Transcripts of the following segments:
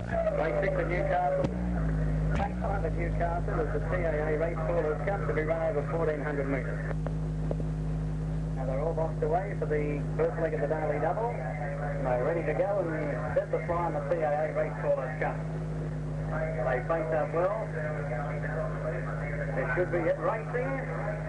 Race 6 at Newcastle. Race 5 at Newcastle is the TAA Race Callers Cup to be run over 1,400 metres. Now they're all boxed away for the first leg of the daily double. They're ready to go and set the fly on the TAA Race Callers Cup. They face up well. It should be it racing.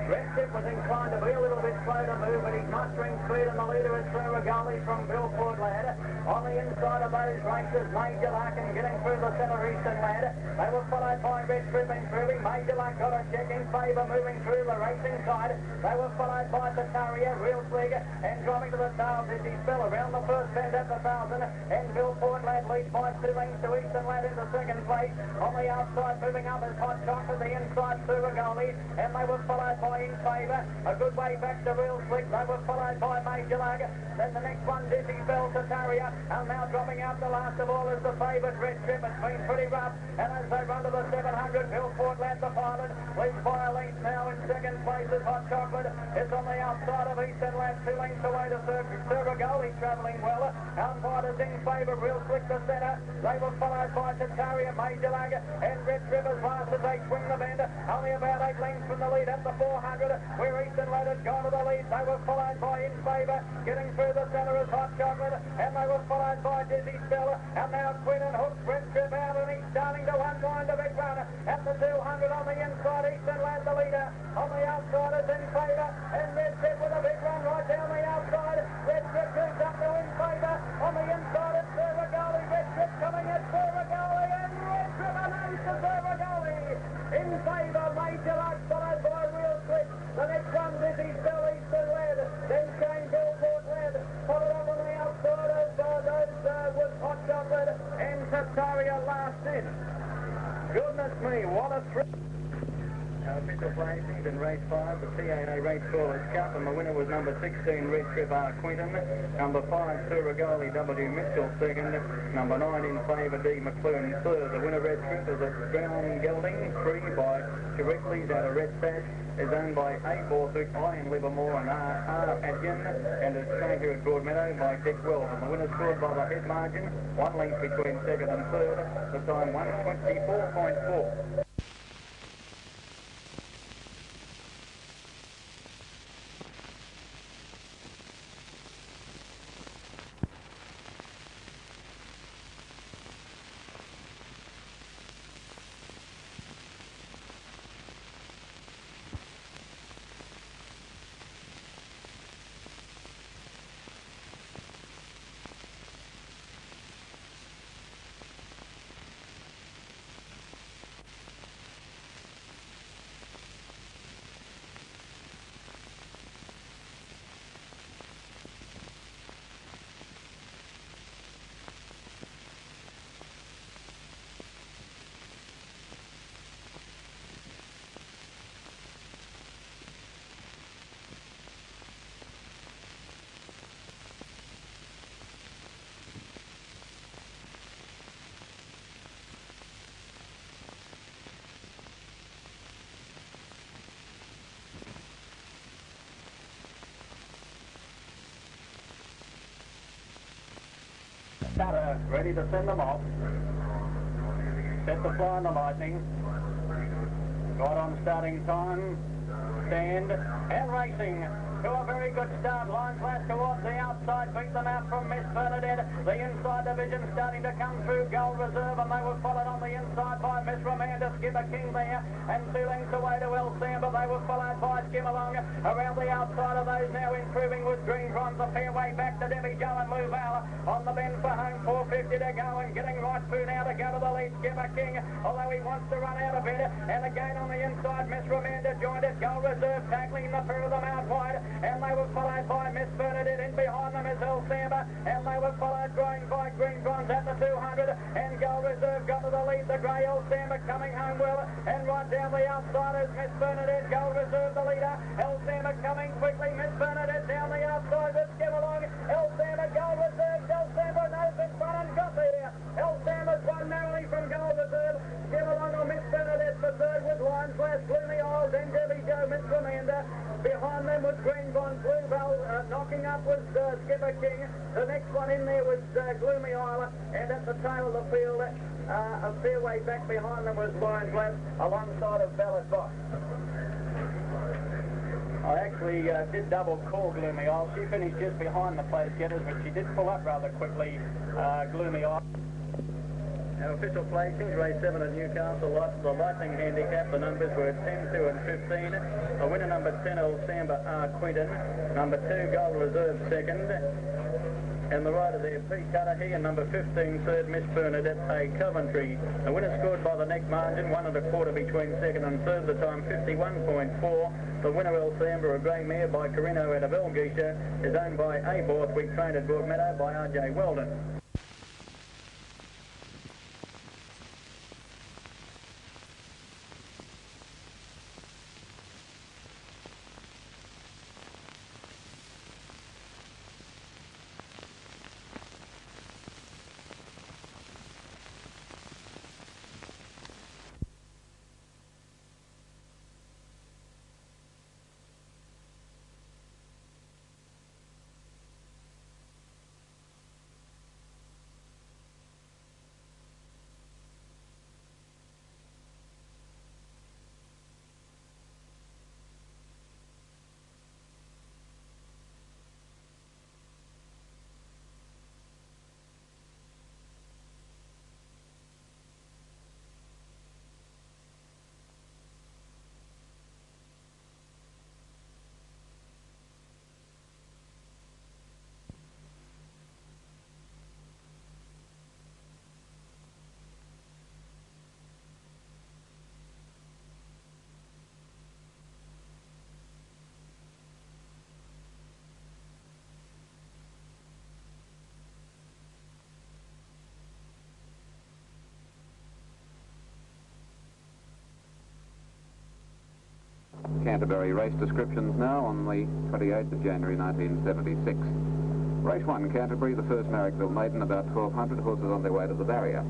Red Chip was inclined to be a little bit slow to move, but he's mustering speed, and the leader is Sir Regali from Billport Lad. On the inside of those races, Major Larkin getting through the centre Eastern Lad. They were followed by Red Trip improving. Major Larkin got a check in favour, moving through the racing side. They were followed by Tataria, Real Slig, and driving to the tail, Dizzy Spell around the first bend at the 1,000, and Billport Lad leads by 2 lengths to Eastern Lad into second place. On the outside, moving up is Hot Chocolate, the inside Sir Regali, and they were followed by In Favour. A good way back to Real Slick. They were followed by Major Lag. Then the next one, Dizzy Bell, Tataria, and now dropping out the last of all is the favourite Red Trip. It's been pretty rough, and as they run to the 700, Billport Lad, the pilot, leads by a length now. In second place is Hot Chocolate. It's on the outside of Eastern Lad, 2 lengths away to Sir Regali, travelling well. Outside is In Favour, Real Slick the centre. They were followed by Tataria, Major Lag, and Red Trip as last as they swing the bend. Only about 8 lengths from the lead at the 400. Where Eastern Lad had gone to the lead. They were followed by In Favour. Getting through the centre is Hot Chocolate, and they were followed by Dizzy Spell. And now Quinn and Hook, Red Trip out, and he's starting to unwind a big run. At the 200 on the inside, Eastern Lad the leader. On the outside is In Favour, and Red Trip with a big run right down the outside. Red Trip moves up to In Favour. On the inside is Sir Regali. Red Trip coming at Sir Regali, and Red Trip announced to Sir Regali. In Favour, Major Luck, followed by Real Slick. The next one, Dizzy Spell, Eastern Lad. Then came Billport Lad. Followed up on the outside of those was Hot Chocolate and Tataria last in. Goodness me, what a thrill. Official placings in race 5, the TAA Race Callers Cup, and the winner was number 16, Red Trip R. Quinton, number 5, Sir Regali W. Mitchell second, number 9, In Favour D. McClune third. The winner, Red Trip, is a brown gelding, free by Chirickles out of Red Sash, is owned by A. Borthwick, Ian Livermore and R. Adkin, and is trained here at Broadmeadow by Dick Wells. And the winner scored by the head margin, 1 length between second and third, the time 1:24.4. Starter ready to send them off. Set the fly on the lightning. Got on starting time. Stand and racing. To a very good start. Line flat towards the outside. Beat them out from Miss Bernadette. The inside division starting to come through. Gold Reserve, and they were followed on the inside by Miss Romanda. Skipper King there. And 2 lengths away to El Samba. They were followed by Skim Along. Around the outside of those now improving was Green Bronze. A fair way back to Debbie Joe and Lou Val. On the bend for home. 4:50 to go. And getting right through now to go to the lead. Skipper King. Although he wants to run out a bit. And again on the inside, Miss Romanda joined it. Gold Reserve tackling the pair of them out wide. And they were followed by Miss Bernadette. In behind them is El Samba. And they were followed by Green Bronze at the 200. And Gold Reserve got to the lead. The grey El Samba coming home well. And right down the outside is Miss Bernadette. Gold Reserve the leader. El Samba coming quickly. Miss Bernadette down the outside. Let's give along. El Samba, Gold Reserve. El Samba knows in front and got there. El Samba's won narrowly from Gold Reserve. Give along on Miss Bernadette for third with Lion Flash, Gloomy Isles, and Debbie Joe, Miss Romanda. Behind them was Green Bond, Blue Bell knocking up up was Skipper King. The next one in there was Gloomy Island, and at the tail of the field, a fair way back behind them was Lions Lab, alongside of Ballard Box. I actually did double call Gloomy Isle. She finished just behind the place getters, but she did pull up rather quickly, Gloomy Isle. Our official placings, race 7 at Newcastle, the Lightning handicap, the numbers were 10, 2 and 15. The winner number 10, El Samba R. Quinton. Number 2, Gold Reserve second. And the rider there, Pete Cudahy, and number 15, third, Miss Bernadette A. Coventry. The winner scored by the neck margin, 1.25 between second and third, the time 51.4. The winner, El Samba, a grey mare by Carino out of Elgeisha, is owned by A. Borthwick, trained at Broadmeadow by R.J. Weldon. Canterbury race descriptions now on the 28th of January 1976. Race 1, Canterbury, the first Marrickville maiden, about 1,200 horses on their way to the barrier.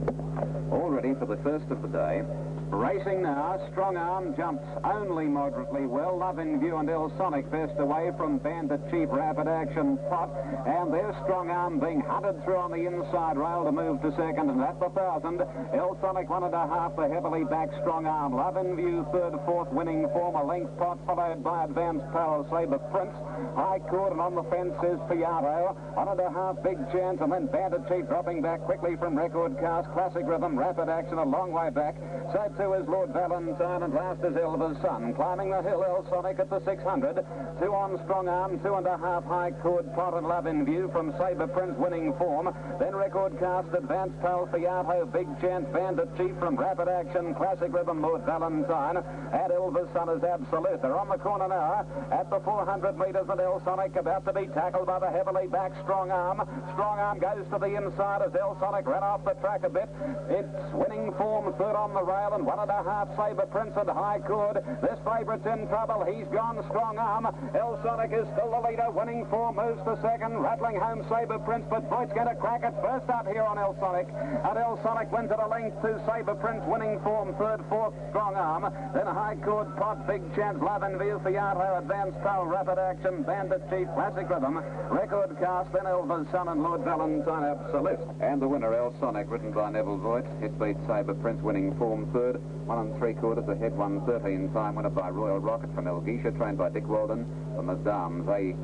All ready for the first of the day. Racing now, Strong Arm jumps only moderately well. Love in View and El Sonic best away from Bandit Chief, Rapid Action Pot. And there's Strong Arm being hunted through on the inside rail to move to second. And at the 1,000, El Sonic 1.5, the heavily back Strong Arm. Love in View, third, fourth, winning form. A length Pot followed by Advanced Power, Sabre Prince. High Court, and on the fence is Fiato. 1.5, Big Chance, and then Bandit Chief dropping back quickly from Record Cast. Classic Rhythm, Rapid Action a long way back. So too is Lord Valentine, and last is Elva's Son. Climbing the hill, El Sonic at the 600. 2 on Strong Arm, 2.5 High Court, Pot and Love in View from Sabre Prince winning form. Then Record Cast, Advanced Pal, Fiato, Big Chance, Bandit Chief from Rapid Action, Classic Rhythm, Lord Valentine. And Elva's Son is Absolute. They're on the corner now at the 400 metres, and El Sonic about to be tackled by the heavily back Strong Arm. Strong Arm goes to the inside as El Sonic ran off the track a bit. It's winning form, third on the rail, and 1.5 Sabre Prince and High Court. This favourite's in trouble. He's gone. Strong Arm. El Sonic is still the leader. Winning form, moves to second. Rattling home Sabre Prince, but Voigt's going to crack it first up here on El Sonic. And El Sonic wins at a length to Sabre Prince. Winning form, third, fourth, Strong Arm. Then High Court, Pot, Big Chance, Love in View, Fiato, Advanced Power, Rapid Action, Bandit Chief, Classic Rhythm, Record Cast, then Elva's Son and Lord Valentine Absolute. And the winner, El Sonic, ridden by Neville Voigt. It beat Sabre Prince, winning form, third. 1 3/4 ahead, 1:13 time, winner by Royal Rocket from Elgeisha, trained by Dick Walden. From the Dams, A.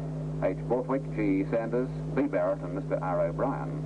H. Borthwick, G. Sanders, B. Barrett, and Mr. R. O'Brien.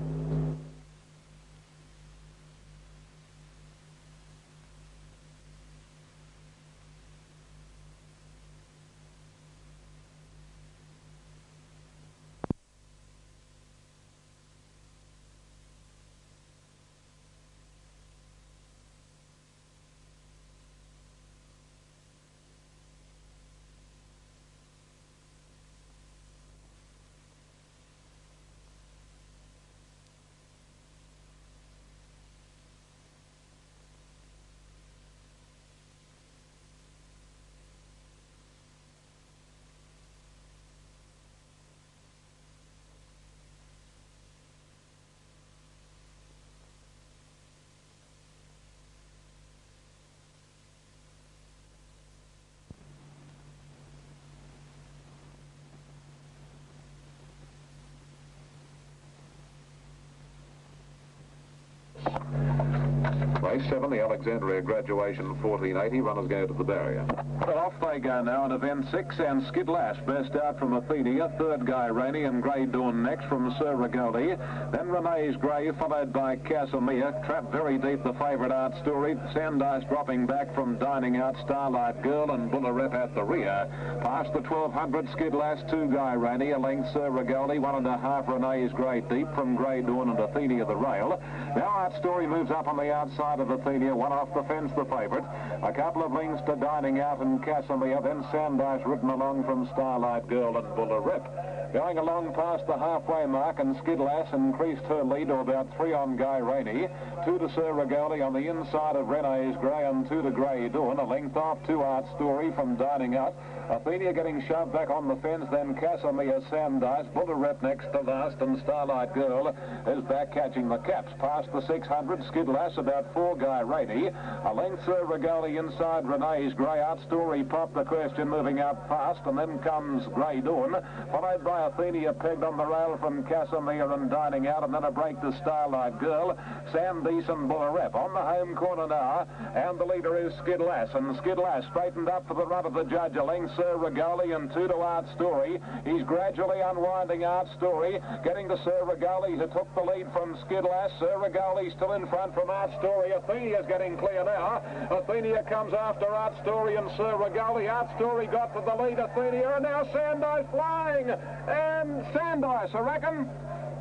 Race 7, the Alexandria Graduation 1480. Runners go to the barrier. Well, off they go now in event 6, and Skid Lass best out from Athenia, third Guy Rainey, and Grey Dawn next from Sir Regaldi. Then Renee's Grey, followed by Casimir. Trapped very deep, the favourite Art Story. Sandice dropping back from Dining Out, Starlight Girl, and Buller Rep at the rear. Past the 1200, Skid Lass, 2 Guy Rainey, a length Sir Regaldi, 1.5 Renee's Grey deep from Grey Dawn and Athenia the rail. Now Art Story moves up on the outside of Athenia, one off the fence, the favourite. A couple of lengths to Dining Out and Casimir, then Sandice ridden along from Starlight Girl and Buller Rep. Going along past the halfway mark, and Skid Lass increased her lead to about 3 on Guy Rainey. 2 to Sir Regaldi on the inside of Renee's Grey, and 2 to Grey Dawn. A length off 2 Art Story from Dining Out. Athenia getting shoved back on the fence, then Casimir, Sandice, Buller Rep next to last, and Starlight Girl is back catching the caps. Past the 600, Skid Lass about 4 Guy Rainey. A length Sir Regaldi inside Renee's Grey. Art Story popped the question, moving out fast, and then comes Grey Dawn, followed by Athenia pegged on the rail from Casimir and Dining Out, and then a break to Starlight Girl, Sandice and Buller Rep. On the home corner now, and the leader is Skid Lass, and Skid Lass straightened up for the run of the judge. A length Sir Regaldi and 2 to Art Story. He's gradually unwinding Art Story, getting to Sir Regaldi, who took the lead from Skid Lass. Sir Regaldi still in front from Art Story. Athenia's getting clear now. Athenia comes after Art Story and Sir Regaldi. Art Story got to the lead, Athenia, and now Sandice flying. And Sandice, I reckon.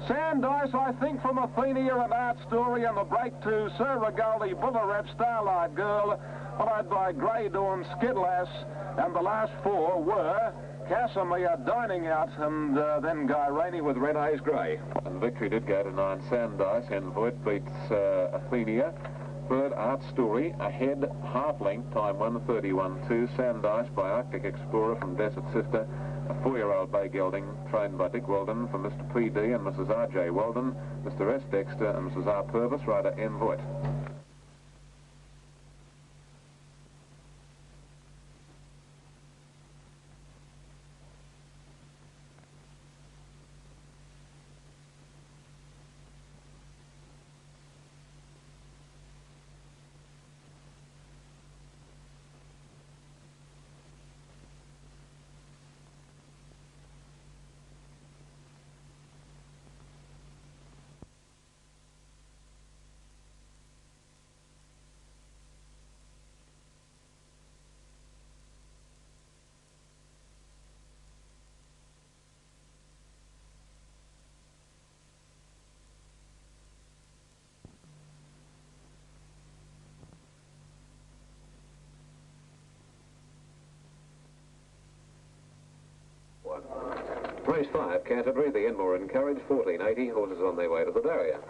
Sandice, I think, from Athenia and Art Story, and the break to Sir Regaldi, Buller Rep, Starlight Girl, followed by Grey Dawn, Skid Lass, and the last 4 were Casimir, Dining Out, and then Guy Rainey with Renee's Grey. And victory did go to 9 Sandice. Envoit beats Athenia. Third, Art Story, ahead, half length, time 1:31.2. Sandice by Arctic Explorer from Desert Sister. A 4-year-old bay gelding trained by Dick Weldon from Mr. P.D. and Mrs. R.J. Weldon, Mr. S. Dexter and Mrs. R. Purvis, rider Envoit. Race 5, Canterbury, the Enmore Encourage, 1480, horses on their way to the barrier.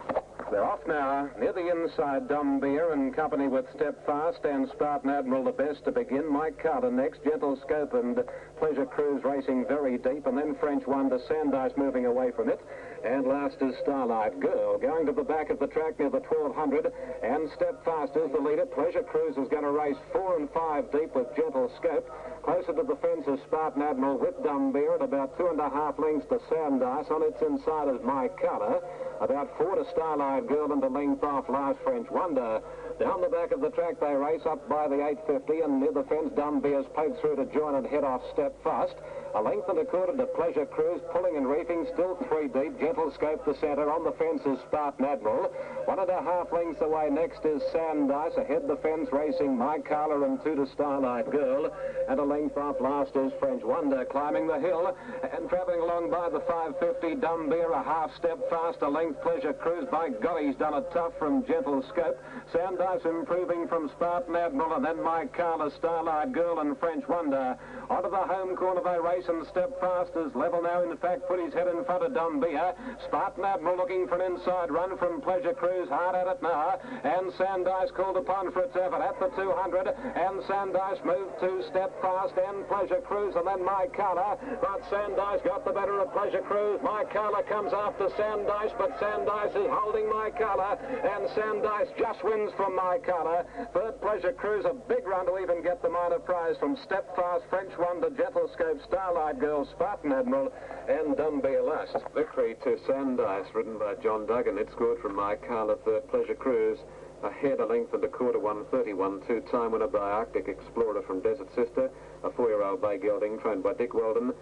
They're off now, near the inside, Dumbeer in company with Step Fast and Spartan Admiral the best to begin. Mike Carter next, Gentle Scope and Pleasure Cruise racing very deep, and then French Wonder, Sandice moving away from it. And last is Starlight Girl. Going to the back of the track near the 1200, and Step Fast is the leader. Pleasure Cruise is going to race 4 and 5 deep with Gentle Scope. Closer to the fence is Spartan Admiral with Dumbeer at about 2.5 lengths to Sandice. On its inside is Mike Carter. About 4 to Starlight Girl, and a length off last French Wonder. Down the back of the track they race up by the 850, and near the fence Dumbeer's poked through to join and head off Step Fast. A length and a quarter to Pleasure Cruise, pulling and reefing, still 3 deep. Gentle Scope the centre. On the fence is Spartan Admiral. 1.5 lengths away next is Sandice. Ahead the fence racing Mike Carter and 2 to Starlight Girl. And a length off last is French Wonder climbing the hill. And travelling along by the 550, Dumbeer a half step fast. A length Pleasure Cruise. By God, he's done it tough from Gentle Scope. Sandice improving from Spartan Admiral, and then Mike Carter, Starlight Girl and French Wonder. Onto the home corner they race, and Step Fast is level now. In fact, put his head in front of Dumbeer. Spartan Admiral looking for an inside run from Pleasure Cruise. Hard at it now. And Sandice called upon for its effort at the 200. And Sandice moved to Step Fast and Pleasure Cruise, and then Mike Carter. But Sandice got the better of Pleasure Cruise. Mike Carter comes after Sandice, but Sandice is holding Mike Carter. And Sandice just wins from My Colour. Third Pleasure Cruise, a big run to even get the minor prize from Step Fast, French Wonder, Gentlescope, Starlight Girl, Spartan Admiral, and Dunby Lust. Victory to Sandice, ridden by John Duggan. It scored from My Colour, Third Pleasure Cruise. Ahead, a length and a quarter, 1:31.2. Time winner by Arctic Explorer from Desert Sister. A 4-year-old bay gelding trained by Dick Weldon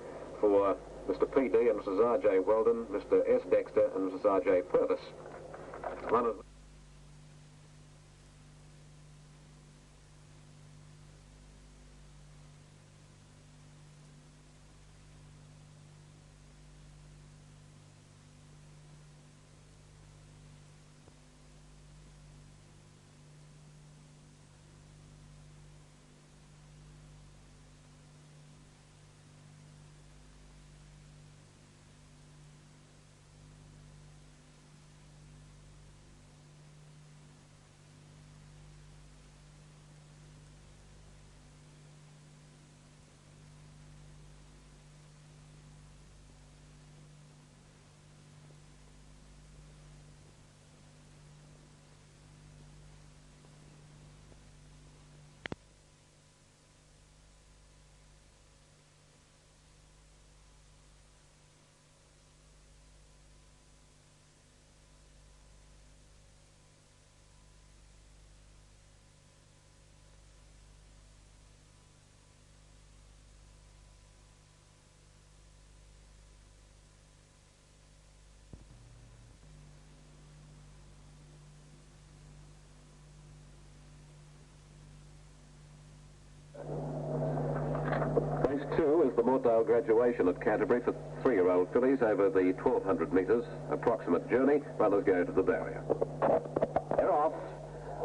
for Mr. P.D. and Mrs. R.J. Weldon, Mr. S. Dexter and Mrs. R.J. Purvis. One of Race 2 is the Mortdale graduation at Canterbury for 3-year-old fillies over the 1,200 metres approximate journey. Runners go to the barrier. They're off.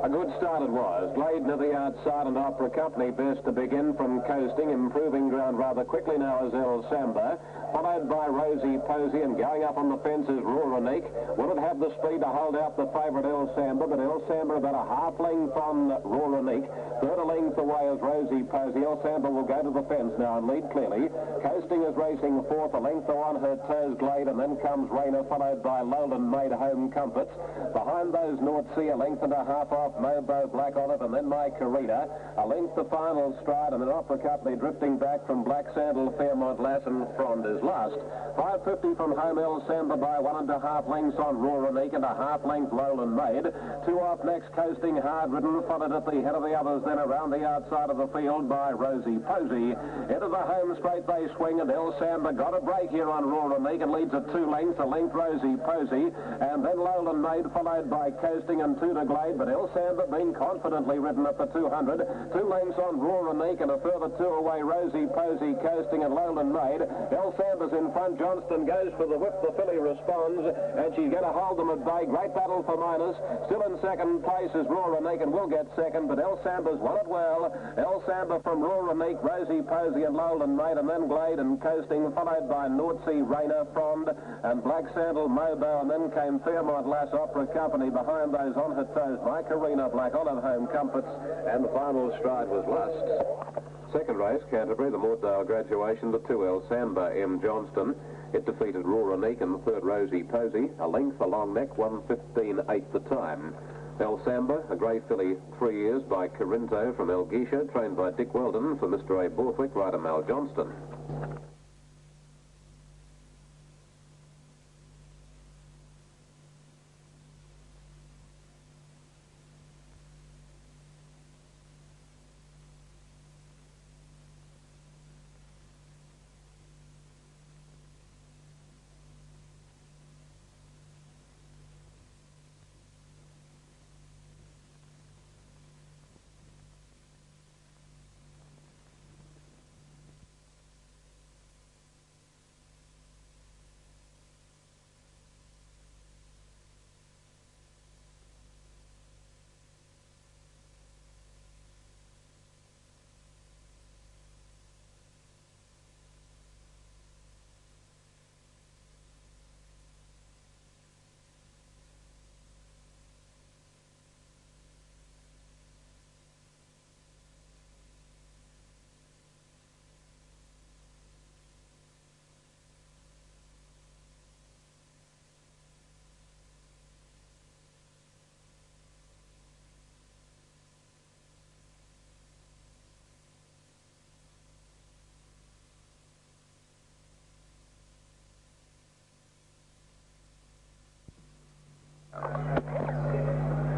A good start it was. Glade to the outside and Opera Company best to begin from coasting, improving ground rather quickly now is El Samba, followed by Rosie Posey, and going up on the fence is Ruranique. Will it have the speed to hold out the favourite El Samba, but El Samba about a half length on Ruranique. Third a length away is Rosie Posey. El Samba will go to the fence now and lead clearly. Coasting is racing fourth, a length on her toes Glade, and then comes Rayner, followed by Lowland Made Home Comforts. Behind those North Sea, a length and a half off Mobo Black Olive, and then My Carina. A length the final stride, and then Opera Company drifting back from Black Sandal, Fairmont Lass, and Frond is last. 5.50 from home El Samba by 1.5 lengths on Ruranique and a half length Lowland Made. 2 off next, Coasting Hard Ridden, followed at the head of the others, then around the outside of the field by Rosie Posey. Into the home straight they swing, and El Samba got a break here on Ruranique and leads at 2 lengths, a length Rosie Posey, and then Lowland Made, followed by Coasting and 2 to Glade, but El Samba being confidently ridden at the 200. 2 lengths on Ruranique and a further 2 away, Rosie Posey, Coasting and Lowland Made. El Samba's in front. Johnston goes for the whip. The filly responds, and she's going to hold them at bay. Great battle for Minus. Still in second place is Ruranique, and will get second, but El Samba's won it well. El Samba from Ruranique, Rosie Posey and Lowland Made, and then Glade and Coasting, followed by North Sea, Rayner, Frond, and Black Sandal, Mobo, and then came Fairmont Lass, Opera Company. Behind those on her toes, My Carina, Black Olive, Home Comforts, and the final stride was Lust. Second race, Canterbury, the Mortdale graduation, the 2 El Samba, M. Johnston. It defeated Ruranique and the third Rosie Posey. A length, a long neck, 1:15.8 the time. El Samba, a grey filly, 3 years, by Corinto from El Guisha, trained by Dick Weldon for Mr. A. Borthwick, rider Mal Johnston.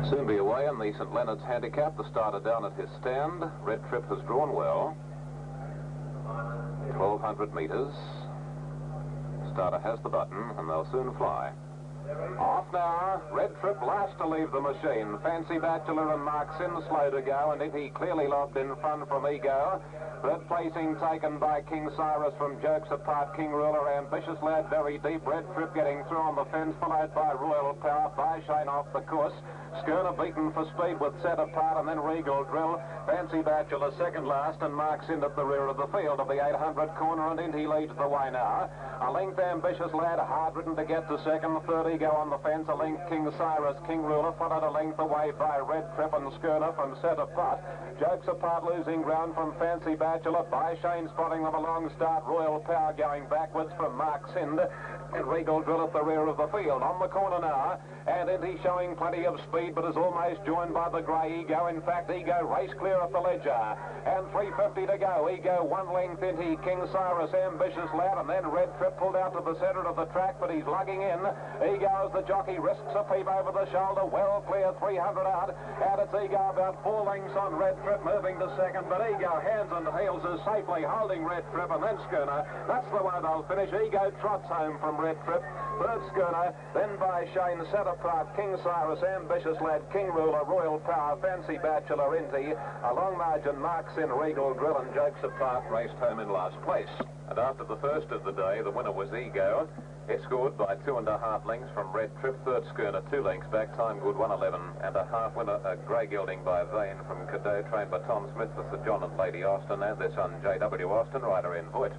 Soon be away in the St Leonard's Handicap. The starter down at his stand. Red Trip has drawn well. 1,200 metres. Starter has the button, and they'll soon fly. Off now. Red Trip last to leave the machine. Fancy Bachelor and Mark Sin slow to go, and he clearly lobbed in front from Ego. Third placing taken by King Cyrus from Jokes Apart, King Ruler, Ambitious Lad very deep. Red Trip getting through on the fence, followed by Royal Power. By Shane off the course. Schooner beaten for speed with Set Apart, and then Regal Drill. Fancy Bachelor second last, and Mark's in at the rear of the field of the 800 corner, and Indy leads the way now. A length Ambitious Lad, hard ridden to get to second. Third Ego on the fence. A length King Cyrus, King Ruler, followed a length away by Red Trip and Schooner from Set Apart. Jokes Apart losing ground from Fancy Bachelor. By Shane spotting them a long start. Royal Power going backwards from Mark Sind. And Regal Drill at the rear of the field. On the corner now, and Indy showing plenty of speed, but is almost joined by the grey Ego. In fact, Ego race clear at the ledger. And 350 to go. Ego one length Indy, King Cyrus, Ambitious Lad, and then Red Trip pulled out to the centre of the track, but he's lugging in. Ego as the jockey risks a peep over the shoulder. Well clear, 300 out. And it's Ego about 4 lengths on Red Trip, moving to second, but Ego hands and heels is safely holding Red Trip, and then Schooner. That's the way they'll finish. Ego trots home from Red Trip. Third Schooner, then by Shane, Set Apart, King Cyrus, Ambitious Lad, King Ruler, Royal Power, Fancy Bachelor, Indy. A long margin, Marks in, Regal Drill, and Jokes Apart raced home in last place. And after the first of the day, the winner was Ego. It scored by 2.5 lengths from Red Trip. Third Schooner 2 lengths back. Time good 1:11.5. Winner grey gelding by Vane from Cadeau, trained by Tom Smith for Sir John and Lady Austin, and their son J.W. Austin, rider in Voigt.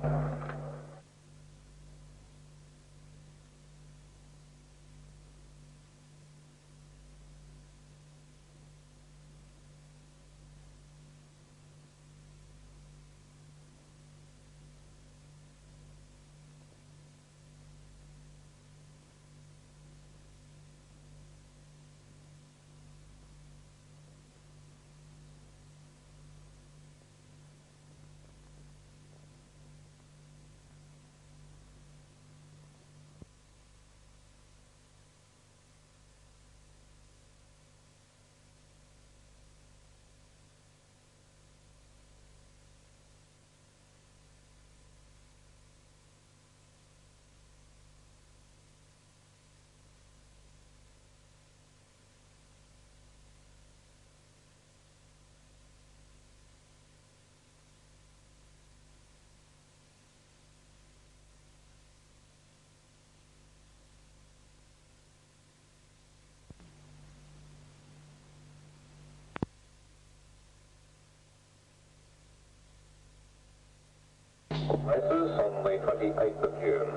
Races on the 28th of June.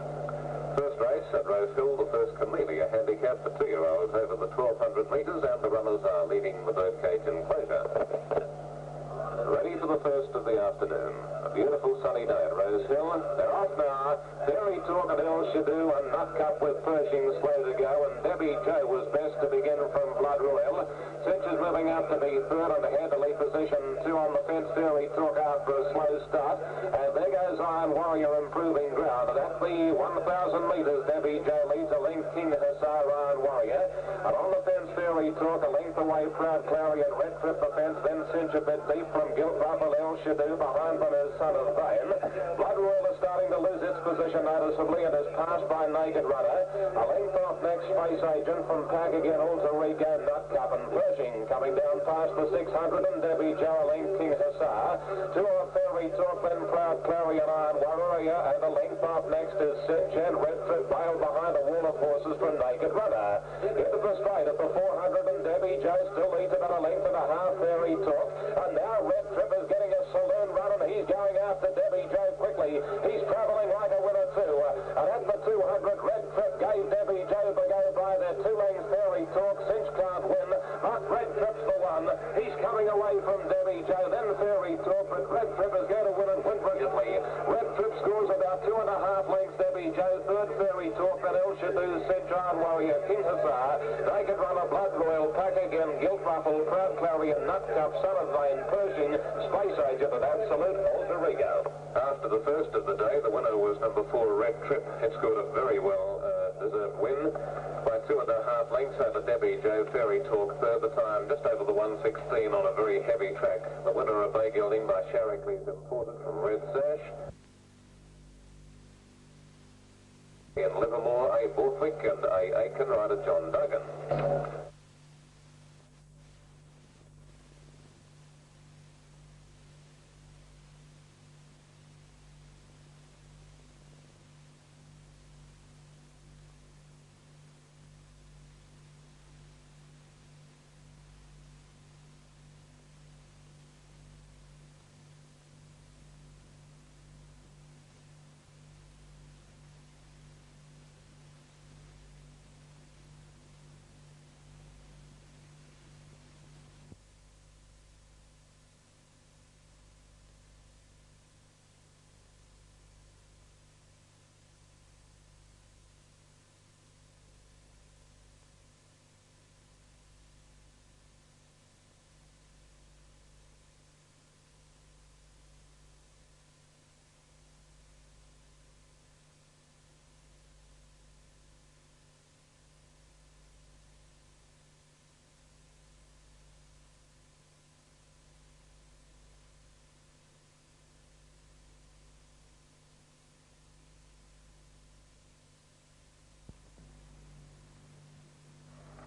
First race at Rosehill, the first Camellia handicap for 2-year-olds over the 1,200 metres, and the runners are leading the birdcage enclosure. Ready for the first of the afternoon. A beautiful sunny day at Rosehill. They're off now. Fairy Talk and El Shadoo and Nut Cup with Pershing slow to go, and Debbie Joe was best to begin from Blood Royal. Cinch is moving up to be third on the handily position. 2 on the fence. Fairy Talk after a slow start. And there goes Iron Warrior improving ground. And at the 1,000 metres, Debbie Joe leads a length King Hussar, Iron Warrior. And on the fence, Fairy Talk a length away, Proud Clarion, Red Trip the fence, then Cinch a bit deep from Gilt Ruffle, El Shadoo behind from his son of Vane. Blood Royal is starting to lose its position noticeably and is passed by Naked Runner. A length off next, Space Agent from Pack again, Alter Rico, Nut Cup, and Pershing coming down past the 600, and Debbie Joe a length King Hussar. 2 off Fairy Talk, then Proud Clarion, Iron Warrior, and a length off next is Cinch, and Red Trip bailed behind a wall of horses from Naked Runner. Into the straight at the 400, and Debbie Joe still leads about a length and a half. Fairy Talk, and now Red Trip is getting a saloon run, and he's going after Debbie Joe quickly. He's travelling like a winner too, and at the 200, Red Trip gave Debbie Joe the go by their 2 lengths. Fairy Talk, Cinch can't win, but Red Trip's the one. He's coming away from Debbie Joe, then Fairy Talk, but Red Trip is going to win and win brilliantly. Red Trip scores about 2.5 lengths. Debbie Joe, third Fairy Talk, then El Shadoo, Cinch, Iron Warrior, King Hussar, Naked Runner, Blood Royal, Pack again, Gilt Ruffle, Proud Clarion, Nut Cup, Son of Vane, Pershing, Space Agent, and Absolute Alter Rico. After the first of the day, the winner was number 4, Red Trip. It scored a very well deserved win by 2.5 lengths over Debbie Joe Ferry Talk. Third the time, just over the 116 on a very heavy track. The winner of Bay Gelding by Sharrickley's imported from Red Sash. In Livermore, A. Borthwick and A. Aiken rider John Duggan.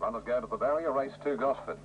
Runners go to the barrier, race 2, Gosford.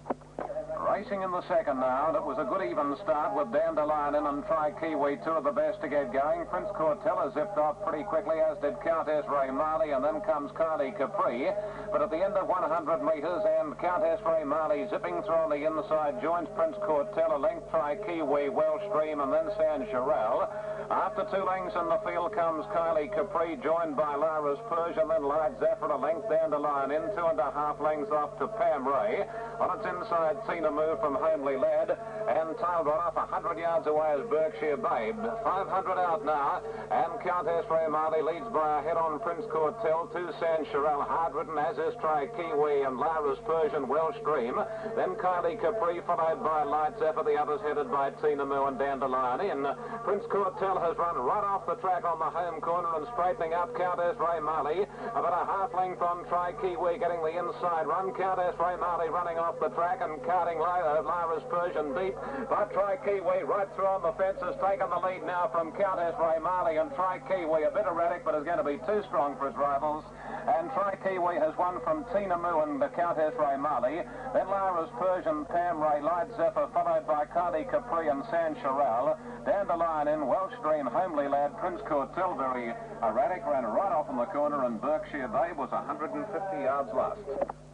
Racing in the second now, and it was a good even start with Dandelion in and Try Kiwi, two of the best to get going. Prince Cortella zipped off pretty quickly, as did Countess Ray Marley, and then comes Kylie Capri. But at the end of 100 metres, and Countess Ray Marley zipping through on the inside, joins Prince Cortella, length Try Kiwi, Wellstream, and then San Chirel. After 2 lengths in the field comes Kylie Capri, joined by Lara's Persian, then Light Zephyr, a length Dandelion in, 2.5 lengths off to Pam Ray. On its inside, Tina Moo from Homely Lad, and tailed right off 100 yards away as Berkshire Babe. 500 out now, and Countess Ray Marley leads by a head on Prince Cortell, to San Chirel, hard ridden, as is Try Kiwi and Lara's Persian, Wellstream. Then Kylie Capri, followed by Light Zephyr, the others headed by Tina Moo and Dandelion in. Prince Cortell has run right off the track on the home corner and straightening up Countess Ray Marley. About a half length on Try Kiwi, getting the inside run. Countess Ray Marley running off the track and carting Lara's Persian deep. But Try Kiwi right through on the fence has taken the lead now from Countess Ray Marley, and Try Kiwi a bit erratic, but is going to be too strong for his rivals. And Try Kiwi has won from Tina Moo and the Countess Ray Marley. Then Lara's Persian, Pam Ray, Light Zephyr, followed by Kylie Capri and San Chirel. Dandelion in, Wellstream, Homely Lad, Prince Cortell, very erratic, ran right off in the corner, and Berkshire Babe was 150 yards last.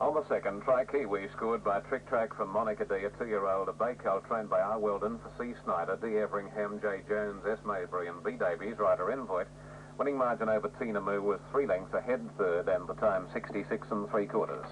On the second, Try Kiwi scored by Trick Track from Monica D, a 2-year-old, a Baycal trained by R. Weldon for C. Snyder, D. Everingham, J. Jones, S. Maybury, and B. Davies, rider Envoy. Winning margin over Tina Moo was 3 lengths ahead, third, and the time 66 3/4.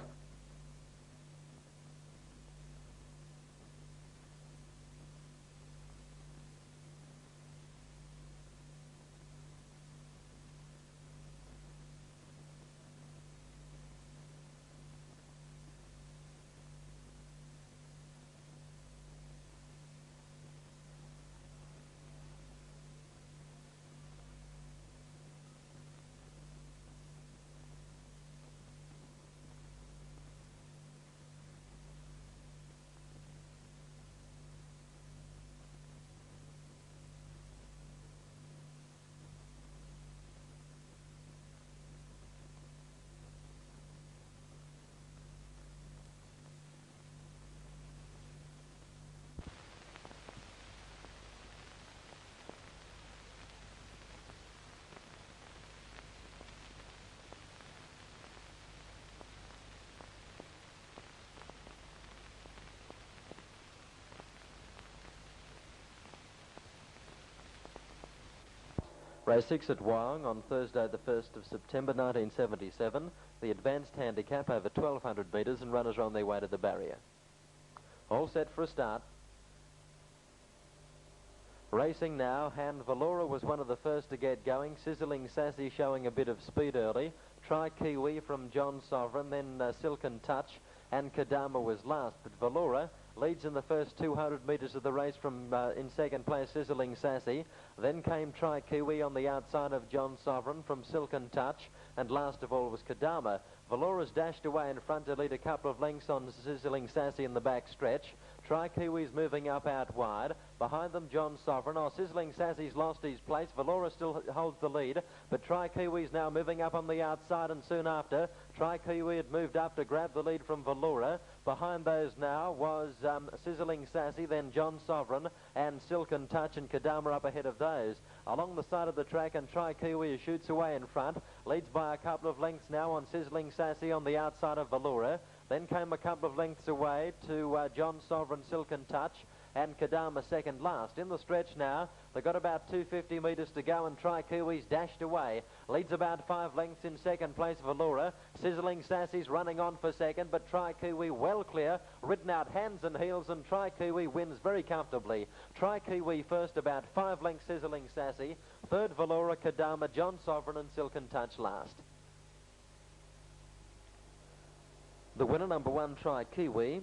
Race 6 at Wyong on Thursday the 1st of September 1977. The advanced handicap over 1,200 metres, and runners are on their way to the barrier. All set for a start. Racing now, Hand Valora was one of the first to get going. Sizzling Sassy showing a bit of speed early. Try Kiwi from John Sovereign, then Silken Touch, and Kadama was last, but Valora leads in the first 200 metres of the race from in second place Sizzling Sassy. Then came Tri Kiwi on the outside of John Sovereign from Silken Touch, and last of all was Kadama. Valora's dashed away in front to lead a couple of lengths on Sizzling Sassy in the back stretch. Tri Kiwi's moving up out wide. Behind them, John Sovereign. Oh, Sizzling Sassy's lost his place. Valora still holds the lead, but Tri Kiwi's now moving up on the outside, and soon after, Tri Kiwi had moved up to grab the lead from Valora. Behind those now was Sizzling Sassy, then John Sovereign, and Silken Touch, and Kadama up ahead of those. Along the side of the track, and Tri Kiwi shoots away in front, leads by a couple of lengths now on Sizzling Sassy on the outside of Valora. Then came a couple of lengths away to John Sovereign, Silken Touch, and Kadama second last. In the stretch now, they've got about 250 metres to go, and Tri Kiwi's dashed away. Leads about 5 lengths in second place, Valora. Sizzling Sassy's running on for second, but Tri Kiwi well clear, ridden out hands and heels, and Tri Kiwi wins very comfortably. Tri Kiwi first, about 5 lengths Sizzling Sassy. Third, Valora, Kadama, John Sovereign, and Silken Touch last. The winner, number 1, Tri Kiwi,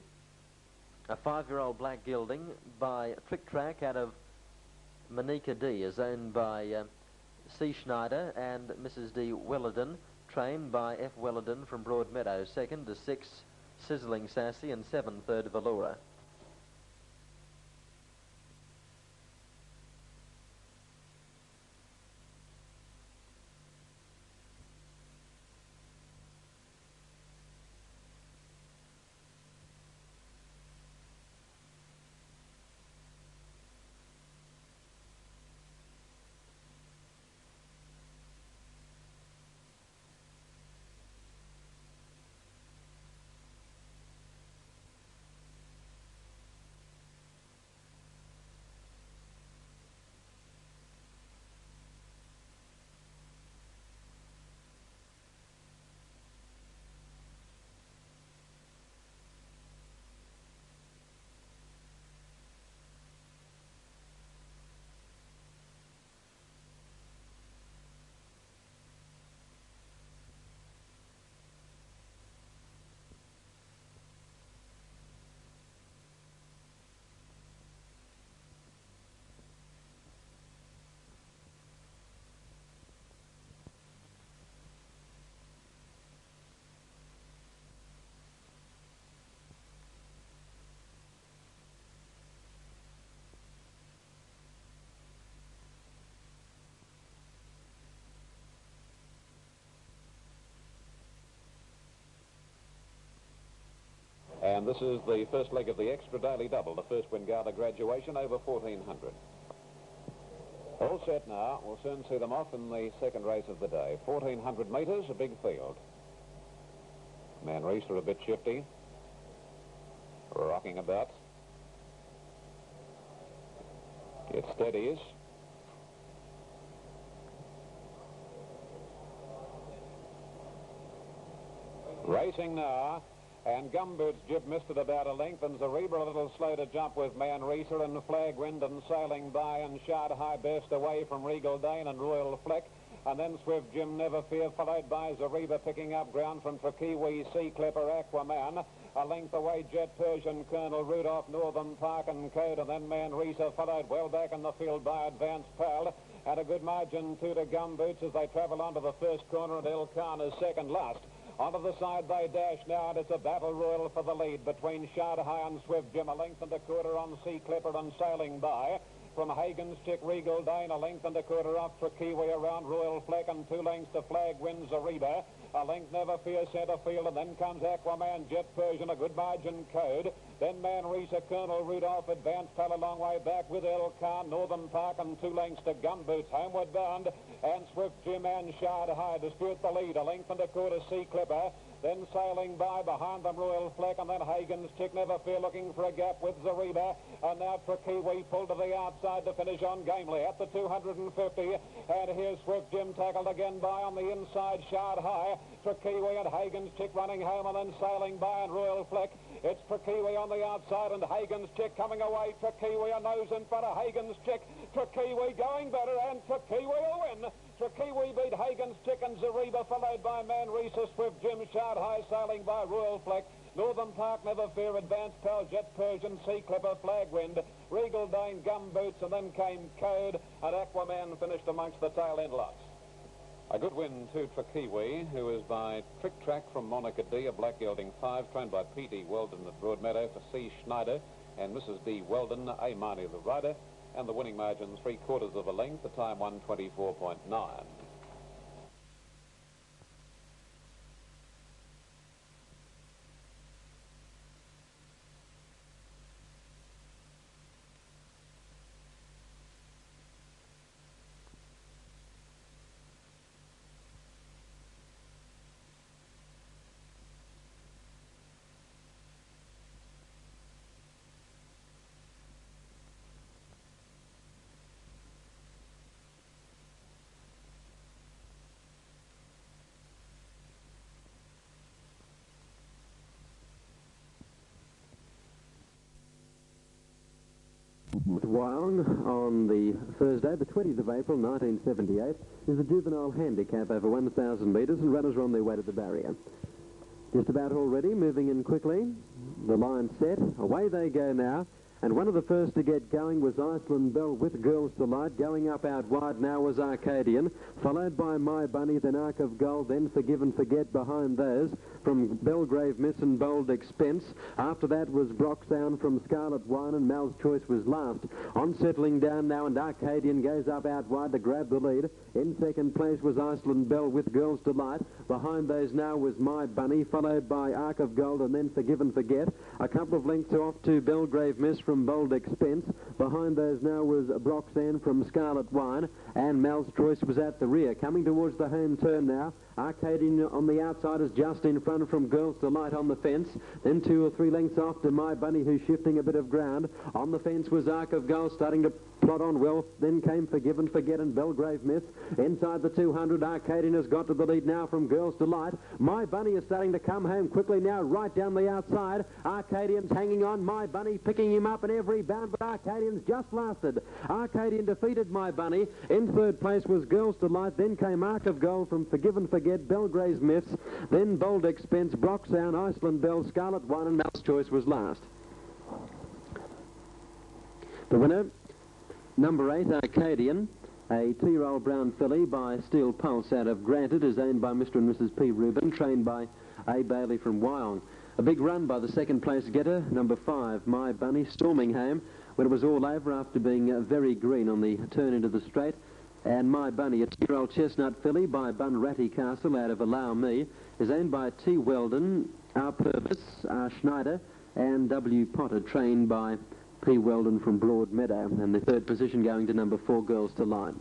a 5-year-old black gelding by Trick Track out of Monica D, is owned by C. Schneider and Mrs. D. Wellerden, trained by F. Wellerden from Broadmeadow. Second is 6, Sizzling Sassy, and 7, third, Valora. And this is the first leg of the extra daily double, the first Wingala graduation over 1400. All set now. We'll soon see them off in the second race of the day. 1400 metres, a big field. Manreese are a bit shifty. Rocking about. It steadies. Racing now. And Gumboot's Jib missed it about a length, and Zariba a little slow to jump with Manreese, and Flag Wind and Sailing By and Shard High burst away from Regal Dane and Royal Fleck. And then Swift Jim Never Fear, followed by Zariba picking up ground from Trakiwi, Sea Clipper, Aquaman. A length away, Jet Persian, Colonel Rudolph, Northern Park and Code, and then Manreese followed well back in the field by Advanced Pal. At a good margin too to Gumboots as they travel onto the first corner, and El Khan is second last. Onto the side they dash now, and it's a battle royal for the lead between Shard High and Swift Jim. A length and a quarter on Sea Clipper and Sailing By. From Hagen's Chick, Regal Dane, a length and a quarter off for Kiwi around Royal Fleck, and 2 lengths to Flag Wind Zariba. A length Never Fear centre field, and then comes Aquaman, Jet Persian, a good margin Code. Then Manreese, Colonel Rudolph, Advanced Pal a long way back with El Khan, Northern Park, and 2 lengths to Gumboots, homeward bound. And Swift Jim and Shard High dispute the lead, a length and a quarter Sea Clipper. Then Sailing By, behind them Royal Fleck, and then Hagen's Chick, Never Fear looking for a gap with Zariba. And now Trakiwi pulled to the outside to finish on gamely at the 250. And here's Swift Jim tackled again by on the inside, Shard High. Trakiwi and Hagen's Chick running home, and then Sailing By and Royal Fleck. It's Trakiwi on the outside and Hagen's Chick coming away. Trakiwi a nose in front of Hagen's Chick. Trakiwi going better, and Trakiwi will win. Trakiwi beat Hagen's Chick and Zariba, followed by Manreese, Swift Jim, Shard High, Sailing By, Royal Fleck. Northern Park, Never Fear, Advanced Pal, Jet Persian, Sea Clipper, Flagwind, Regal Dane, Gumboots, and then came Code, and Aquaman finished amongst the tail end lots. A good win, too, for Kiwi, who is by Trick Track from Monica D, a black gelding 5, trained by P.D. Weldon at Broadmeadow for C. Schneider and Mrs. D. Weldon, A. Marnie the rider, and the winning margin 3/4 of a length, the time 1:24.9. Wyong on the Thursday, the 20th of April, 1978, is a juvenile handicap over 1,000 metres, and runners are on their way to the barrier. Just about all ready, moving in quickly. The line set. Away they go now. And one of the first to get going was Iceland Bell with Girls Delight. Going up out wide now was Arcadian, followed by My Bunny, then Arc of Gold, then Forgive and Forget behind those from Belgrave Miss and Bold Expense. After that was Broxdown from Scarlet Wine, and Mal's Choice was last. On settling down now, and Arcadian goes up out wide to grab the lead. In second place was Iceland Bell with Girls Delight. Behind those now was My Bunny, followed by Arc of Gold and then Forgive and Forget. A couple of lengths off to Belgrave Miss from Bold Expense. Behind those now was Broxanne from Scarlet Wine, and Mal's Choice was at the rear. Coming towards the home turn now, Arcadian on the outside is just in front from Girls Delight on the fence. Then 2 or 3 lengths off to My Bunny, who's shifting a bit of ground. On the fence was Arc of Gold starting to plot on well. Then came Forgive and Forget and Belgrave Miss. Inside the 200, Arcadian has got to the lead now from Girls Delight. My Bunny is starting to come home quickly now, right down the outside. Arcadian's hanging on. My Bunny picking him up in every bound, but Arcadian's just lasted. Arcadian defeated My Bunny. In third place was Girls Delight. Then came Arc of Gold from Forgive and Forget, Belgrave's Miss. Then Bold Expense, Broxdown, Iceland Bell, Scarlet Wine, and Mal's Choice was last. The winner, number 8, Arcadian, a 2-year-old brown filly by Steel Pulse out of Granted, is owned by Mr. and Mrs. P. Rubin, trained by A. Bailey from Wyong. A big run by the second place getter, number 5, My Bunny, storming home when it was all over after being very green on the turn into the straight. And My Bunny, a 2-year-old chestnut filly by Bunratty Castle out of Allow Me, is owned by T. Weldon, R. Purvis, R. Schneider, and W. Potter, trained by P. Weldon from Broadmeadow. And the third position going to number 4, Girls Delight.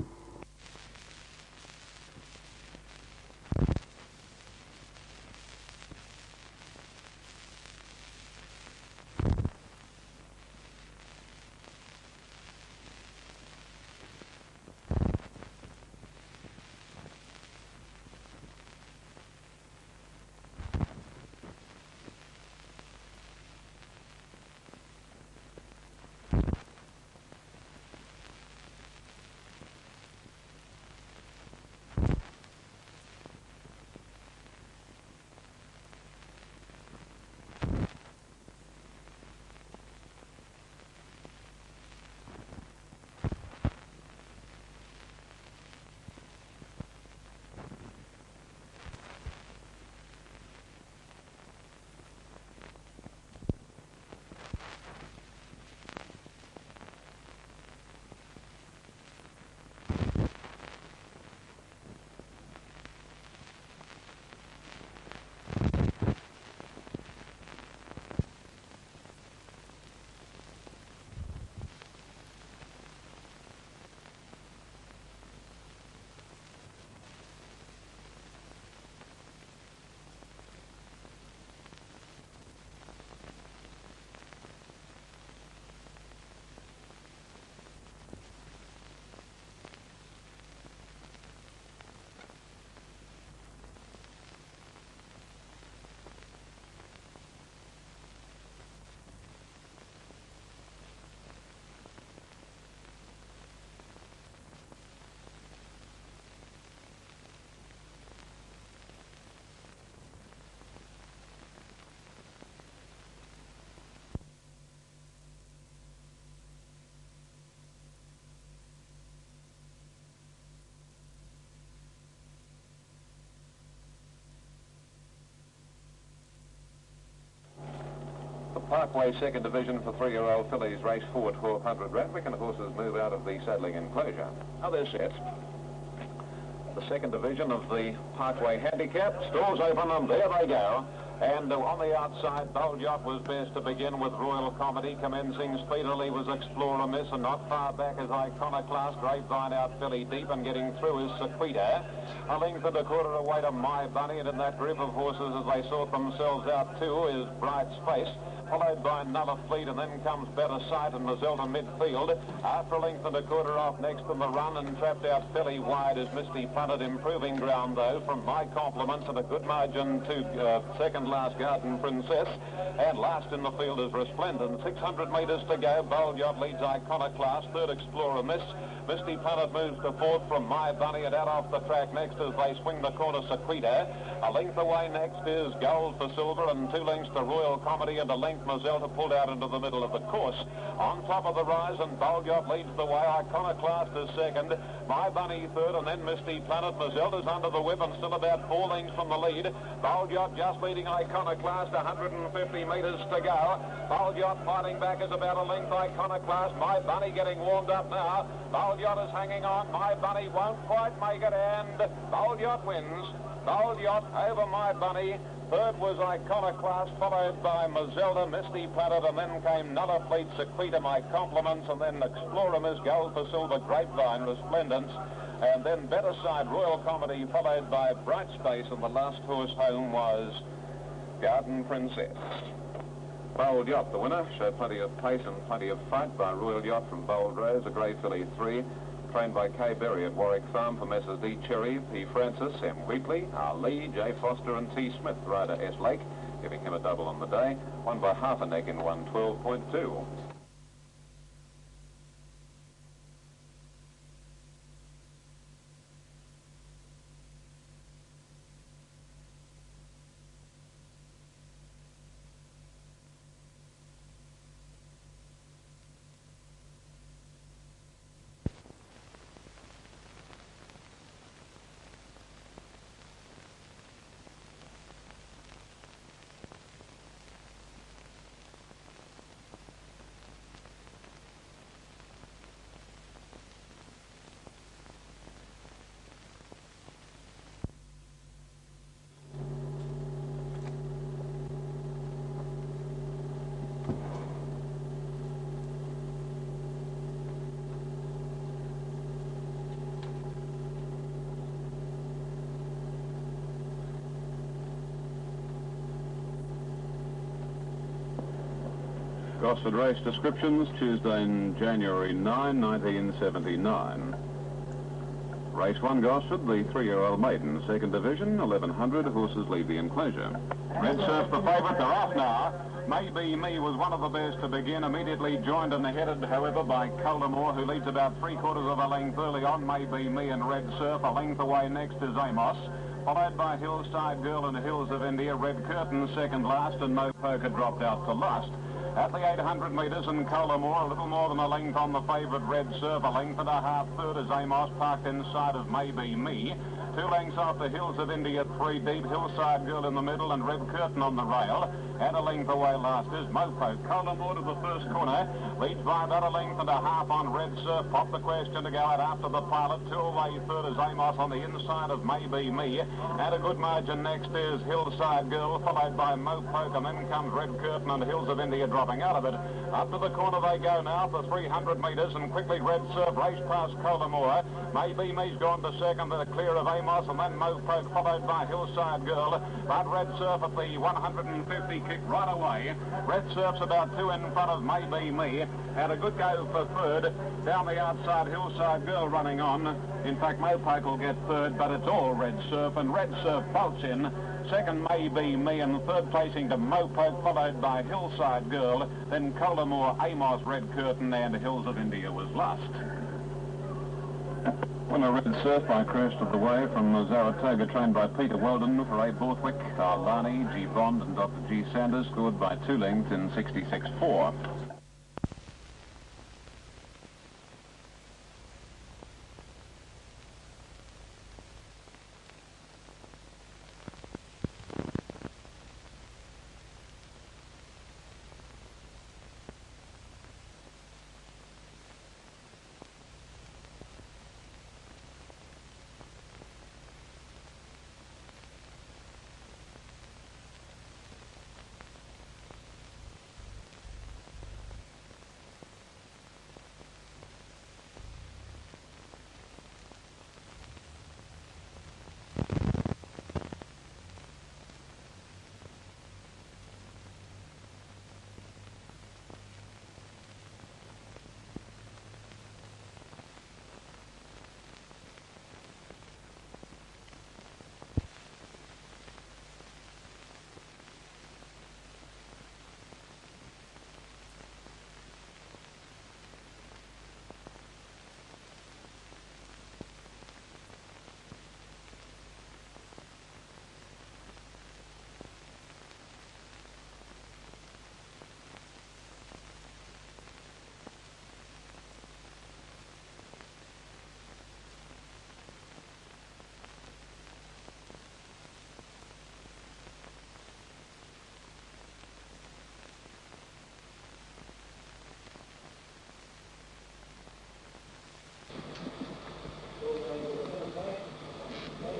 Parkway second division for 3-year-old fillies, race 4, 1200 Randwick, and the horses move out of the saddling enclosure. Now they're set. The second division of the Parkway handicap, stalls open, and there they go. And on the outside, Bold Yacht was best to begin with Royal Comedy. Commencing speedily was Explorer Miss, and not far back is Iconoclast. Grapevine out filly deep, and getting through is Sequita. A length and a quarter away to My Bunny, and in that group of horses as they sort themselves out too is Bright's Face, followed by Nulla Fleet, and then comes Better Sight and Mazelda midfield. After a length and a quarter off next in the run, and trapped out fairly wide is Misty Punted, improving ground though from My Compliments, and a good margin to second last Garden Princess. And last in the field is Resplendent. 600 metres to go. Bold Yacht leads Iconoclast. Third Explorer Miss. Misty Punted moves to fourth from My Bunny, and out off the track next as they swing the corner Sequita. A length away next is Gold for Silver, and 2 lengths to Royal Comedy, and a length Mazelda pulled out into the middle of the course. On top of the rise, and Bold Yacht leads the way. Iconoclast is second. My Bunny third, and then Misty Planet. Mazelda's under the whip and still about 4 lengths from the lead. Bold Yacht just leading Iconoclast, 150 metres to go. Bold Yacht fighting back is about a length Iconoclast. My Bunny getting warmed up now. Bold Yacht is hanging on. My Bunny won't quite make it, and Bold Yacht wins. Bold Yacht over My Bunny. Third was Iconoclast, followed by Mazelda, Misty Planet, and then came Nulla Fleet, Sequita, My Compliments, and then Explorer Miss, Gold for Silver, Grapevine, Resplendence, and then Better Side, Royal Comedy, followed by Bright Space, and the last horse home was Garden Princess. Bold Yacht, the winner, showed plenty of pace and plenty of fight by Royal Yacht from Bold Rose, a grey filly 3. Trained by Kay Berry at Warwick Farm for Messrs. D. Cherry, P. Francis, M. Wheatley, R. Lee, J. Foster, and T. Smith, rider S. Lake, giving him a double on the day, won by half a neck in 1:12.2. Gosford race descriptions, Tuesday in January 9, 1979. Race 1, Gosford, the 3-year-old maiden, second division, 1100, horses leave the enclosure. Red Surf, the favourite, they're off now. Maybe Me was one of the best to begin, immediately joined and headed, however, by Coldamore, who leads about 3/4 of a length early on. Maybe Me and Red Surf. A length away next is Amos, followed by Hillside Girl and Hills of India. Red Curtain second last, and No Poker dropped out to last. At the 800 metres, and Coldamore a little more than a length on the favourite Red Surf. A length and a half third is Amos, parked inside of Maybe Me. 2 lengths after Hills of India, 3 deep. Hillside Girl in the middle, and Red Curtain on the rail. And a length away last is Mopo. Coldamore to the first corner, leads by about a length and a half on Red Surf. Pop the question to go out after the pilot. 2 away third is Amos on the inside of Maybe Me. And a good margin next is Hillside Girl, followed by Mopo, and then comes Red Curtain and Hills of India dropping out of it. Up to the corner they go now for 300 metres, and quickly Red Surf race past Coldamore. Maybe Me's gone to second, they're clear of Amos, and then Mopo followed by Hillside Girl. But Red Surf at the 150 kick right away. Red Surf's about 2 in front of Maybe Me. Had a good go for third. Down the outside, Hillside Girl running on. In fact, Mopoke will get third, but it's all Red Surf, and Red Surf bolts in. Second, Maybe Me, and third placing to Mopoke, followed by Hillside Girl. Then Coldamore, Amos, Red Curtain, and Hills of India was last. Winner Red Surf by Crest of the Way from Zaratoga, trained by Peter Weldon for A. Borthwick, Arlani, G. Bond, and Dr. G. Sanders, scored by 2 lengths in 66.4.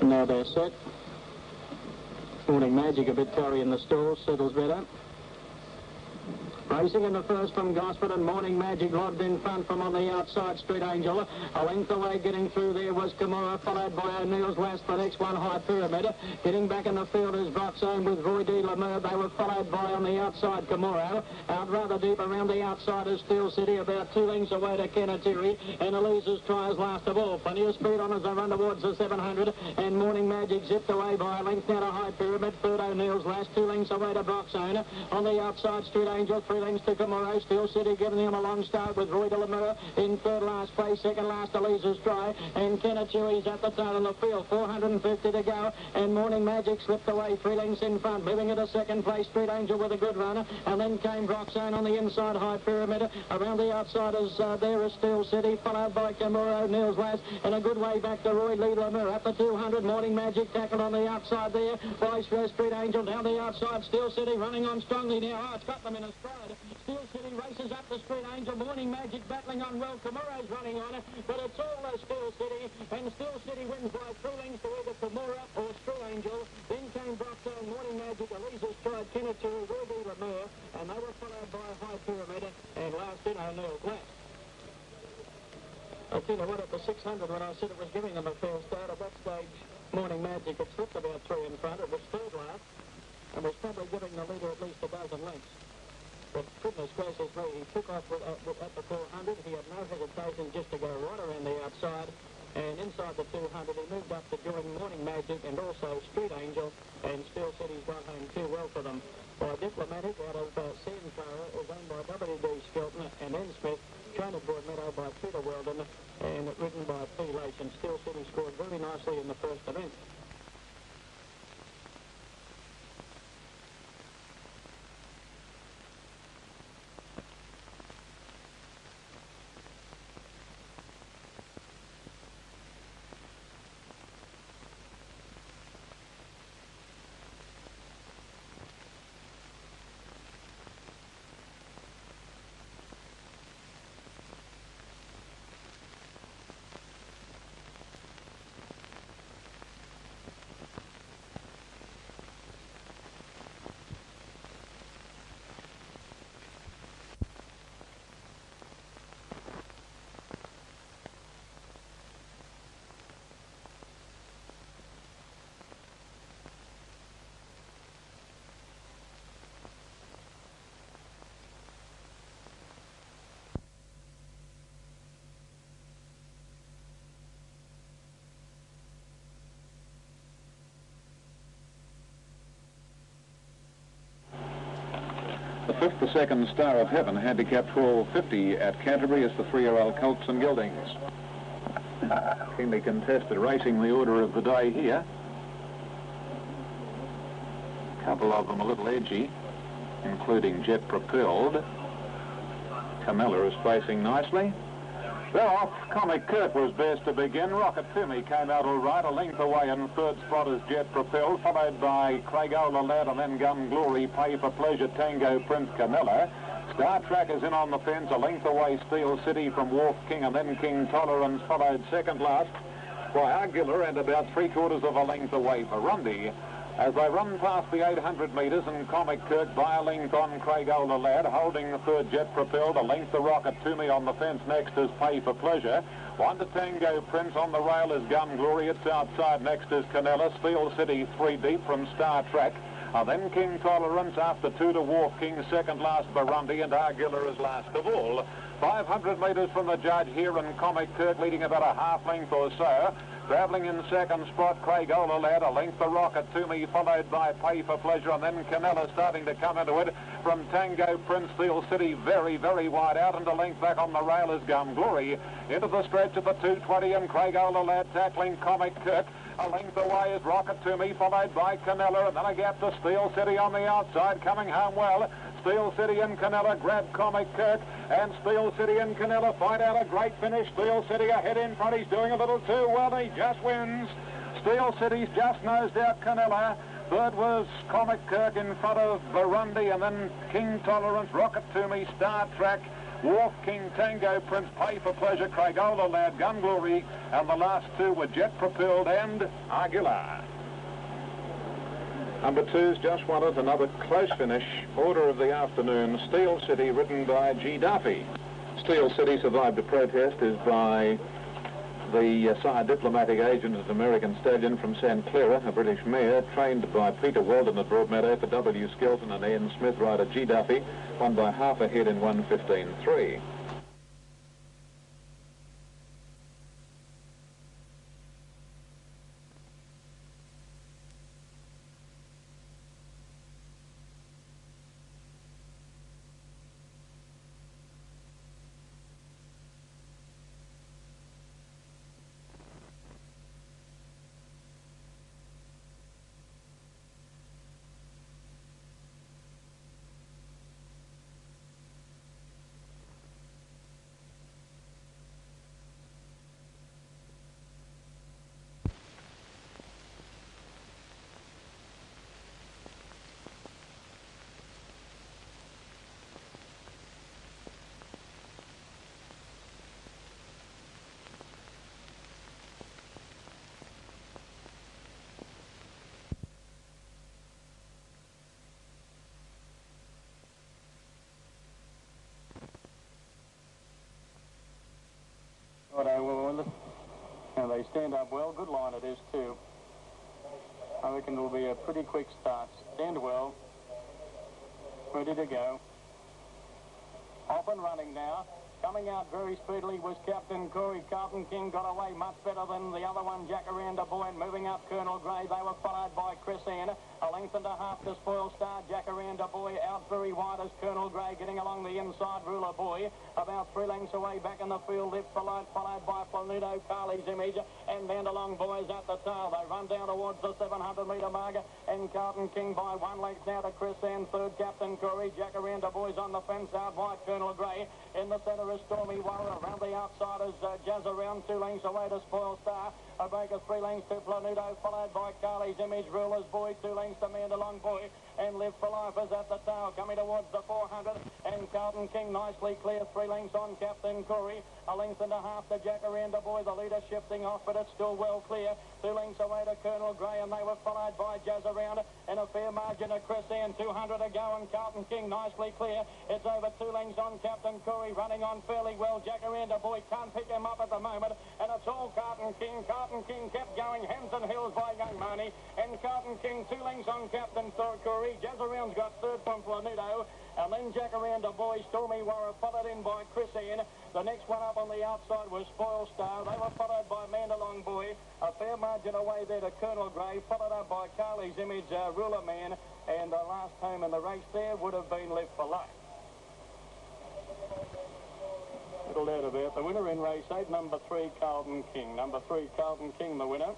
Now they're set. Morning Magic a bit tarry in the stalls, settles better. Racing in the first from Gosford, and Morning Magic lobbed in front from on the outside, Street Angel. A length away getting through there was Kimura, followed by O'Neill's Last. The next one, High Pyramid. Getting back in the field is Broxane with Roy D. Lemur. They were followed by on the outside Kimura. Out rather deep around the outside is Steel City, about 2 lengths away to Kenatiri. And Elise's tries last of all. Plenty of speed on as they run towards the 700. And Morning Magic zipped away by a length now to High Pyramid. Third O'Neill's Last, 2 lengths away to Broxane. On the outside, Street Angel, 3 lengths to Kimura. Steel City giving him a long start with Roy de la Mura in third last place. Second last, Elise's Try. And Kenatiri's at the tail of the field. 450 to go. And Morning Magic slipped away 3 lengths in front. Moving into second place, Street Angel with a good runner. And then came Broxane on the inside, High Pyramid. Around the outsiders, there is Steel City, followed by Kimura, O'Neill's Last. And a good way back to Roy Lee Lemur. At the 200, Morning Magic tackled on the outside there. By Street Angel down the outside. Steel City running on strongly now. Oh, it's got them in a stride. Steel City races up the Street Angel. Morning Magic battling on well. Kimura's running on it, but it's all Steel City. And Steel City wins by 3 lengths to either Kimura or Street Angel. Then came Broxane, Morning Magic, Elise's Stride, Kenatiri, Ruby Lemur, and they were followed by High Pyramid, and last in O'Neill's Last. I'll tell you what, at the 600, when I said it was giving them a fair start, at that stage, Morning Magic had slipped about 3 in front. It was third last, and was probably giving the leader at least a dozen lengths. But goodness gracious me, he took off at the 400. He had no hesitation just to go right around the outside. And inside the 200, he moved up to join Morning Magic and also Street Angel. And Steel City's got home too well for them. By Diplomatic out of Sandclara is owned by W.D. Skelton and N. Smith. Trained at Broadmeadow by Peter Weldon and ridden by P. Lace. And Steel City scored very nicely in the first event. The 5th, the second Star of Heaven, handicapped 1250 at Canterbury, is the 3-year-old Colts and Gildings. Keenly contested racing, the order of the day here. A couple of them a little edgy, including Jet Propelled. Camilla is facing nicely. Well, off Comic Kirk was best to begin. Rocket Timmy came out all right, a length away in third spot is Jet Propelled, followed by Craigola Lad and then Gun Glory, Pay for Pleasure, Tango Prince, Camilla. Star Track is in on the fence, a length away Steel City from Wharf King and then King Tolerance, followed second last by Argular and about 3/4 of a length away Burundi. As they run past the 800 metres and Comic Kirk by a length on Craigola Lad, holding the third Jet Propelled, a length to Rocket Toomey on the fence next is Pay for Pleasure. 1 to Tango Prince, on the rail is Gun Glory, it's outside, next is Canella, Steel City 3 deep from Star Track. Then King Tolerance, after 2 to Wharf King, second last Burundi, and Argular is last of all. 500 metres from the judge here and Comic Kirk leading about a half length or so. Travelling in second spot, Craigola Lad, a length to Rocket Toomey, followed by Pay for Pleasure, and then Canella starting to come into it from Tango Prince. Steel City very, very wide out, and a length back on the rail is Gun Glory. Into the stretch of the 220, and Craigola Lad tackling Comic Kirk. A length away is Rocket Toomey, followed by Canella, and then a gap to Steel City on the outside, coming home well. Steel City and Canella grab Comic Kirk, and Steel City and Canella fight out a great finish. Steel City ahead in front, he's doing a little too well, he just wins. Steel City's just nosed out Canella. Third was Comic Kirk in front of Burundi, and then King Tolerance, Rocket Toomey, Star Track, Walk King Tango, Prince Pay for Pleasure, Craigola Lad, Gun Glory, and the last two were Jet Propelled and Aguilar. Number 2's just wanted another close finish. Order of the afternoon, Steel City, ridden by G. Duffy. Steel City survived a protest is by the Sire Diplomatic Agent of the American Stallion from St. Clara, a British mare, trained by Peter Walden at Broadmeadow for W. Skelton and Ian Smith, rider G. Duffy, won by half a head in 1:15.3. And they stand up well. Good line it is too. I reckon it'll be a pretty quick start. Stand well. Ready to go. Off and running now. Coming out very speedily was Captain Corey. Carlton King got away much better than the other one, Jacaranda Boy. Moving up Colonel Grey. They were followed by Chris Ann. A length and a half to Spoil Star. Jacaranda Boy out very wide as Colonel Grey getting along the inside. Ruler Boy about 3 lengths away back in the field. Left followed by Planudo, Carly's Image, and Mandalong Boys at the tail. They run down towards the 700-metre marker, and Carlton King by 1 length now to Chris Ann. Third, Captain Corey. Jacaranda Boys on the fence out wide. Colonel Grey in the centre is Stormy Warrior. Around the outside is Jazz around 2 lengths away to Spoil Star. A breaker 3 lengths to Planudo, followed by Carly's Image. Ruler's Boy 2 lengths to Mandalong Boy, and Live for Life is at the tail, coming towards the 400, and Carlton King nicely clear 3 lengths on Captain Corey. A length and a half to Jacaranda Boy, the leader shifting off, but it's still well clear. 2 lengths away to Colonel Grey, and they were followed by Jazz around in a fair margin of Chris Ann. 200 to go, and Carlton King nicely clear. It's over 2 lengths on Captain Corey, running on fairly well. Jacaranda Boy can't pick him up at the moment, and it's all Carlton King. Carlton King kept going. Hampton Hills by Young Money, and Carlton King 2 lengths on Captain Corey. Jazz around's got third from Planudo, and then Jacaranda Boy, Stormy Warrior, followed in by Chris Ann. The next one up on the outside was Spoil Star. They were followed by Mandalong Boy. A fair margin away there to Colonel Grey, followed up by Carly's Image, Ruler Man, and the last home in the race there would have been Live for Life. Little doubt about the winner in race 8, number 3, Carlton King. Number 3, Carlton King, the winner.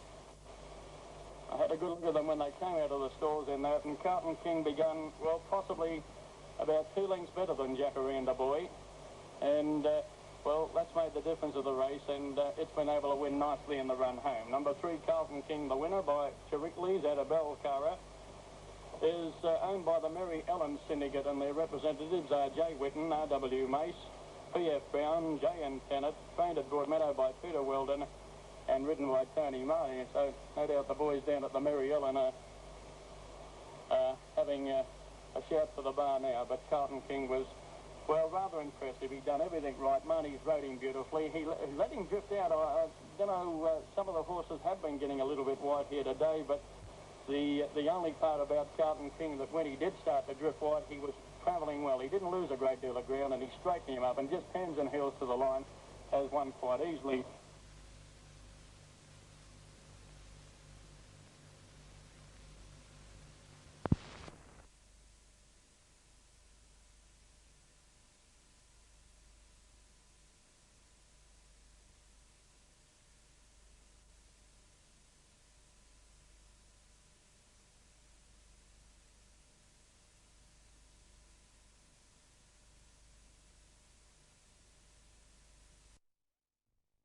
I had a good look at them when they came out of the stalls in that, and Carlton King begun, well, possibly about 2 lengths better than Jacaranda Boy. And, well, that's made the difference of the race, and it's been able to win nicely in the run home. Number 3, Carlton King, the winner by Chiricles out of Belcara, is owned by the Mary Ellen Syndicate, and their representatives are J. Whitten, R.W. Mace, P.F. Brown, J.N. Kennett, trained at Broadmeadow by Peter Weldon, and ridden by Tony Marty. So no doubt the boys down at the Mary Ellen are having a shout for the bar now. But Carlton King was, well, rather impressive. He'd done everything right. Marty's rode him beautifully. He let him drift out. I don't know, some of the horses have been getting a little bit wide here today, but the only part about Carlton King that when he did start to drift wide, he was travelling well. He didn't lose a great deal of ground, and he straightened him up, and just pens and heels to the line has won quite easily.